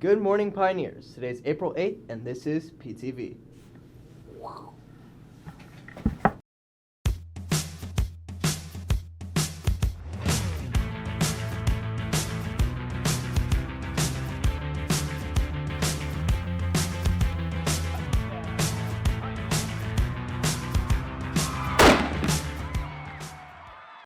Good morning, Pioneers. Today's April 8th, and this is PTV.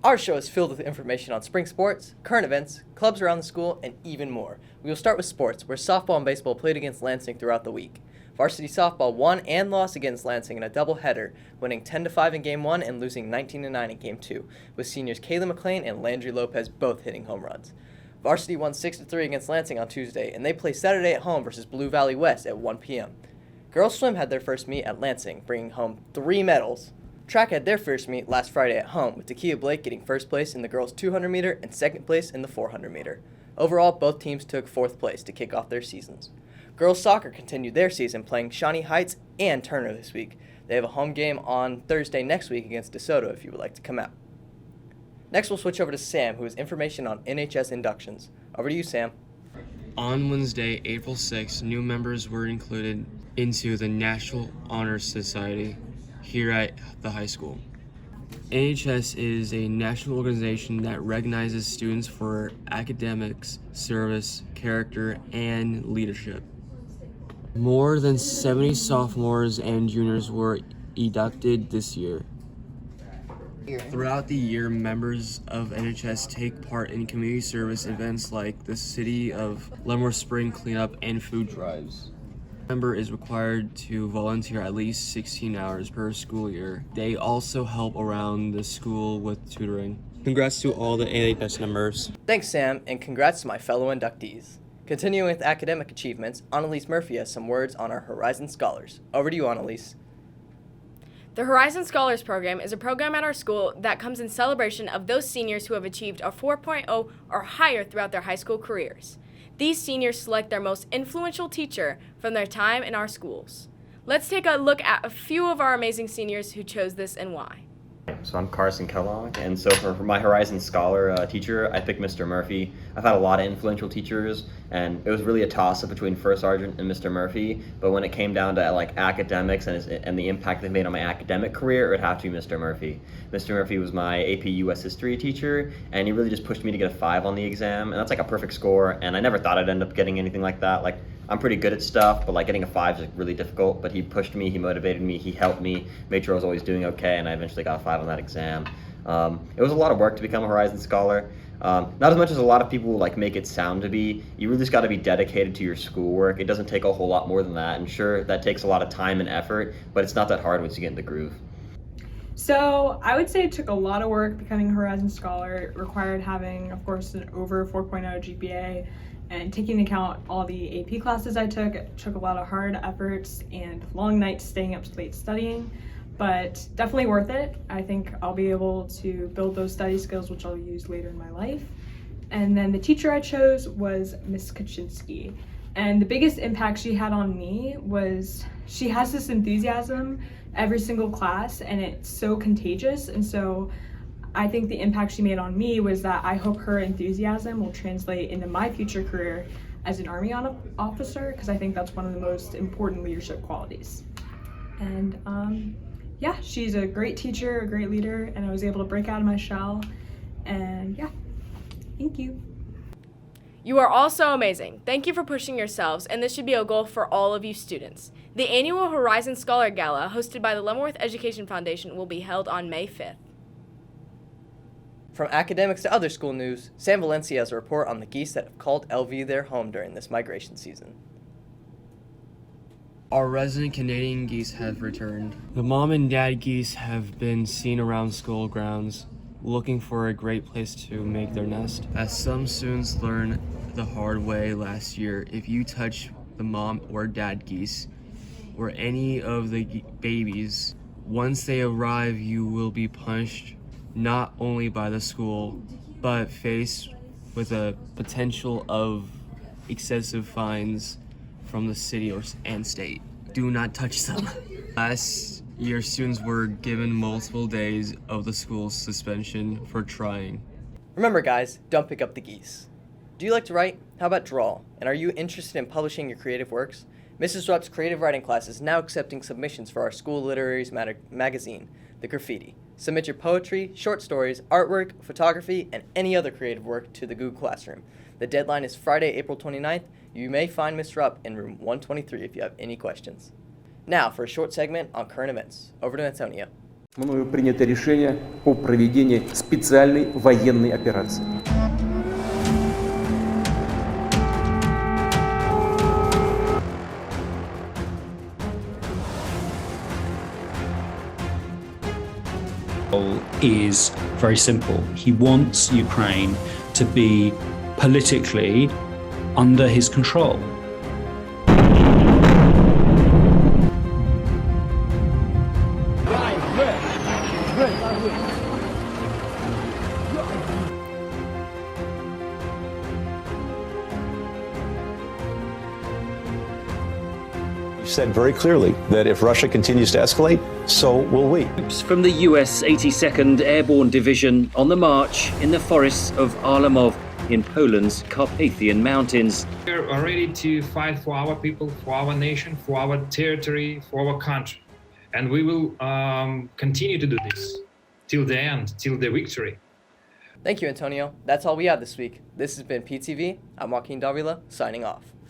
Our show is filled with information on spring sports, current events, clubs around the school, and even more. We will start with sports, where softball and baseball played against Lansing throughout the week. Varsity softball won and lost against Lansing in a doubleheader, winning 10-5 in Game 1 and losing 19-9 in Game 2, with seniors Kayla McLean and Landry Lopez both hitting home runs. Varsity won 6-3 against Lansing on Tuesday, and they play Saturday at home versus Blue Valley West at 1 p.m. Girls swim had their first meet at Lansing, bringing home 3 medals. Track had their first meet last Friday at home, with Takia Blake getting first place in the girls' 200-meter and second place in the 400-meter. Overall, both teams took fourth place to kick off their seasons. Girls soccer continued their season, playing Shawnee Heights and Turner this week. They have a home game on Thursday next week against DeSoto if you would like to come out. Next, we'll switch over to Sam, who has information on NHS inductions. Over to you, Sam. On Wednesday, April 6th, new members were included into the National Honor Society here at the high school. NHS is a national organization that recognizes students for academics, service, character, and leadership. More than 70 sophomores and juniors were inducted this year. Throughout the year, members of NHS take part in community service events like the City of Leavenworth Spring Cleanup and food drives. A member is required to volunteer at least 16 hours per school year. They also help around the school with tutoring. Congrats to all the NHS members. Thanks, Sam, and congrats to my fellow inductees. Continuing with academic achievements, Annalise Murphy has some words on our Horizon Scholars. Over to you, Annalise. The Horizon Scholars Program is a program at our school that comes in celebration of those seniors who have achieved a 4.0 or higher throughout their high school careers. These seniors select their most influential teacher from their time in our schools. Let's take a look at a few of our amazing seniors who chose this and why. So I'm Carson Kellogg, and so for my Horizon Scholar teacher, I picked Mr. Murphy. I've had a lot of influential teachers, and it was really a toss-up between First Sergeant and Mr. Murphy, but when it came down to like academics and the impact they made on my academic career, it would have to be Mr. Murphy. Mr. Murphy was my AP US History teacher, and he really just pushed me to get a 5 on the exam, and that's like a perfect score, and I never thought I'd end up getting anything like that. Like, I'm pretty good at stuff, but like getting a 5 is really difficult. But he pushed me, he motivated me, he helped me, made sure I was always doing okay, and I eventually got a 5 on that exam. It was a lot of work to become a Horizon Scholar. Not as much as a lot of people like make it sound to be. You really just got to be dedicated to your schoolwork. It doesn't take a whole lot more than that, and sure, that takes a lot of time and effort, but it's not that hard once you get in the groove. So I would say it took a lot of work becoming a Horizon Scholar. It required having, of course, an over 4.0 GPA, and taking into account all the AP classes I took. It took a lot of hard efforts and long nights staying up late studying, but definitely worth it. I think I'll be able to build those study skills, which I'll use later in my life. And then the teacher I chose was Miss Kaczynski. And the biggest impact she had on me was she has this enthusiasm every single class, and it's so contagious. And so I think the impact she made on me was that I hope her enthusiasm will translate into my future career as an Army officer, because I think that's one of the most important leadership qualities. And yeah, she's a great teacher, a great leader, and I was able to break out of my shell. And yeah, thank you. You are all so amazing. Thank you for pushing yourselves, and this should be a goal for all of you students. The annual Horizon Scholar Gala, hosted by the Leavenworth Education Foundation, will be held on May 5th. From academics to other school news, Sam Valencia has a report on the geese that have called LV their home during this migration season. Our resident Canadian geese have returned. The mom and dad geese have been seen around school grounds, looking for a great place to make their nest. As some students learned the hard way last year, if you touch the mom or dad geese, or any of the babies, once they arrive, you will be punished not only by the school, but faced with a potential of excessive fines from the city and state. Do not touch them. Last year, students were given multiple days of the school's suspension for trying. Remember, guys, don't pick up the geese. Do you like to write? How about draw? And are you interested in publishing your creative works? Mrs. Rupp's creative writing class is now accepting submissions for our school literary magazine, The Graffiti. Submit your poetry, short stories, artwork, photography, and any other creative work to the Google Classroom. The deadline is Friday, April 29th. You may find Ms. Rupp in room 123 if you have any questions. Now for a short segment on current events. Over to Antonio. Мною принято решение о проведении специальной военной операции. Is very simple. He wants Ukraine to be politically under his control. Said very clearly that if Russia continues to escalate, so will we. Troops from the US 82nd Airborne Division on the march in the forests of Arlamov in Poland's Carpathian Mountains. We're ready to fight for our people, for our nation, for our territory, for our country. And we will continue to do this till the end, till the victory. Thank you, Antonio. That's all we have this week. This has been PTV. I'm Joaquin Davila, signing off.